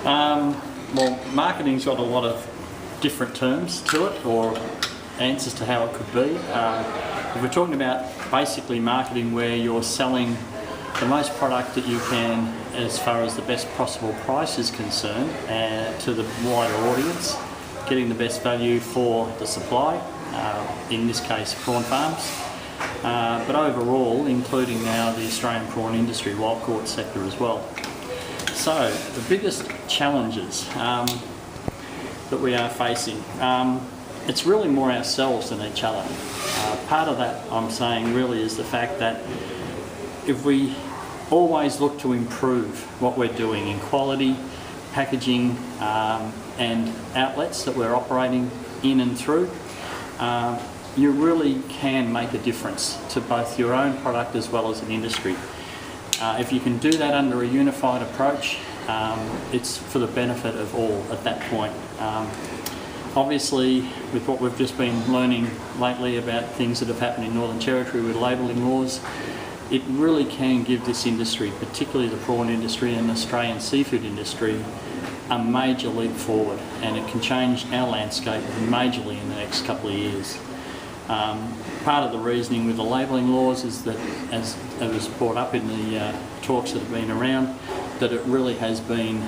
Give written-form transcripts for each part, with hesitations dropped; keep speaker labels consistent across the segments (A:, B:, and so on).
A: Well, marketing's got a lot of different terms to it, or answers to how it could be. If we're talking about basically marketing where you're selling the most product that you can as far as the best possible price is concerned to the wider audience, getting the best value for the supply, in this case prawn farms, but overall including now the Australian prawn industry, wild caught sector as well. So the biggest challenges that we are facing, it's really more ourselves than each other. Part of that, I'm saying, really is the fact that if we always look to improve what we're doing in quality, packaging and outlets that we're operating in and through, you really can make a difference to both your own product as well as an industry. If you can do that under a unified approach, it's for the benefit of all at that point. Obviously, with what we've just been learning lately about things that have happened in Northern Territory with labelling laws, it really can give this industry, particularly the prawn industry and the Australian seafood industry, a major leap forward, and it can change our landscape majorly in the next couple of years. Part of the reasoning with the labelling laws is that, as it was brought up in the talks that have been around, that it really has been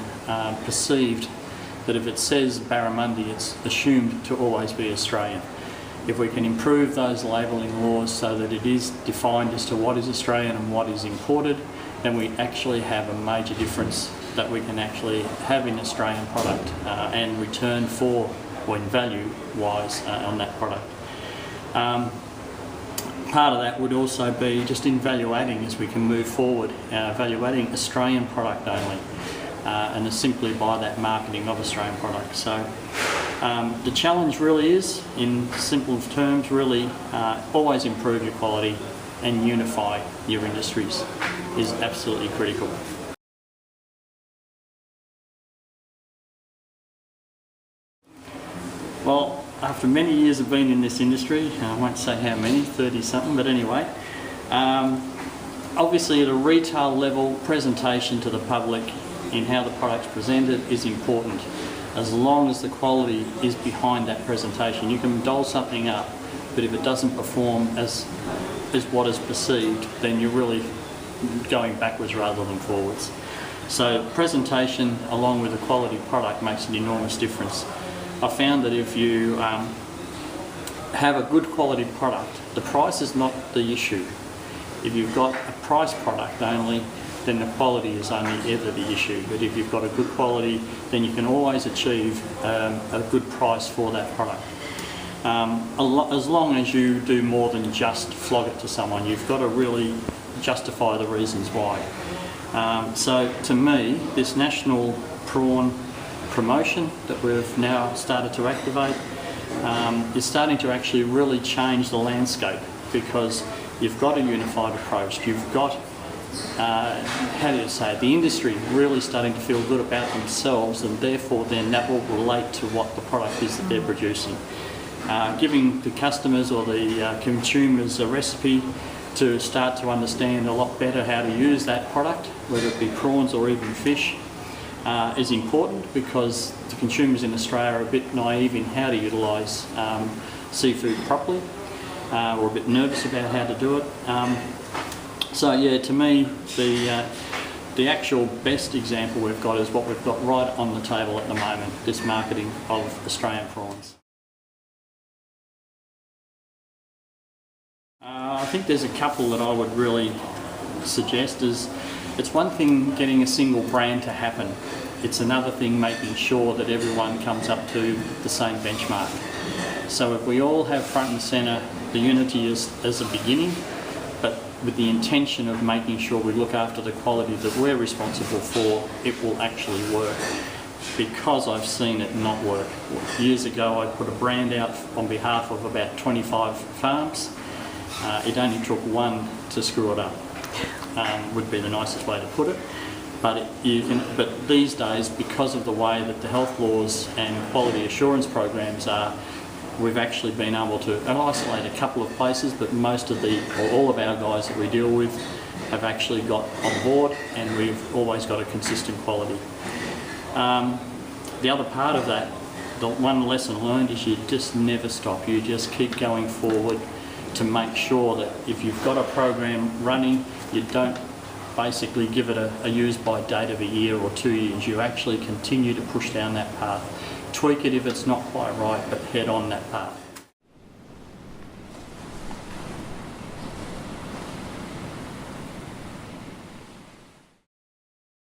A: perceived that if it says barramundi, it's assumed to always be Australian. If we can improve those labelling laws so that it is defined as to what is Australian and what is imported, then we actually have a major difference that we can actually have in Australian product and return for, or in value wise, on that product. Part of that would also be just in value adding as we can move forward, value adding Australian product only, and simply by that marketing of Australian products. So the challenge really is, in simple terms, really always improve your quality and unify your industries is absolutely critical. Well, after many years of being in this industry, I won't say how many, 30 something, but anyway, obviously at a retail level, presentation to the public in how the product's presented is important. As long as the quality is behind that presentation. You can doll something up, but if it doesn't perform as what is perceived, then you're really going backwards rather than forwards. So presentation along with a quality product makes an enormous difference. I found that if you have a good quality product, the price is not the issue. If you've got a price product only, then the quality is only ever the issue. But if you've got a good quality, then you can always achieve a good price for that product. As long as you do more than just flog it to someone, you've got to really justify the reasons why. So to me, this national prawn promotion that we've now started to activate is starting to actually really change the landscape, because you've got a unified approach. You've got, how do you say it, the industry really starting to feel good about themselves, and therefore then that will relate to what the product is that they're producing. Giving the customers or the consumers a recipe to start to understand a lot better how to use that product, whether it be prawns or even fish, is important, because the consumers in Australia are a bit naive in how to utilise seafood properly, or a bit nervous about how to do it. So yeah, to me, the actual best example we've got is what we've got right on the table at the moment, this marketing of Australian prawns. I think there's a couple that I would really suggest. It's one thing getting a single brand to happen. It's another thing making sure that everyone comes up to the same benchmark. So if we all have front and centre the unity as a beginning, but with the intention of making sure we look after the quality that we're responsible for, it will actually work. Because I've seen it not work. Years ago I put a brand out on behalf of about 25 farms. It only took one to screw it up, would be the nicest way to put it. But these days, because of the way that the health laws and quality assurance programs are, we've actually been able to isolate a couple of places, but most of or all of our guys that we deal with have actually got on board, and we've always got a consistent quality. The other part of that, the one lesson learned is you just never stop. You just keep going forward to make sure that if you've got a program running, you don't basically give it a use by date of a year or 2 years. You actually continue to push down that path. Tweak it if it's not quite right, but head on that path.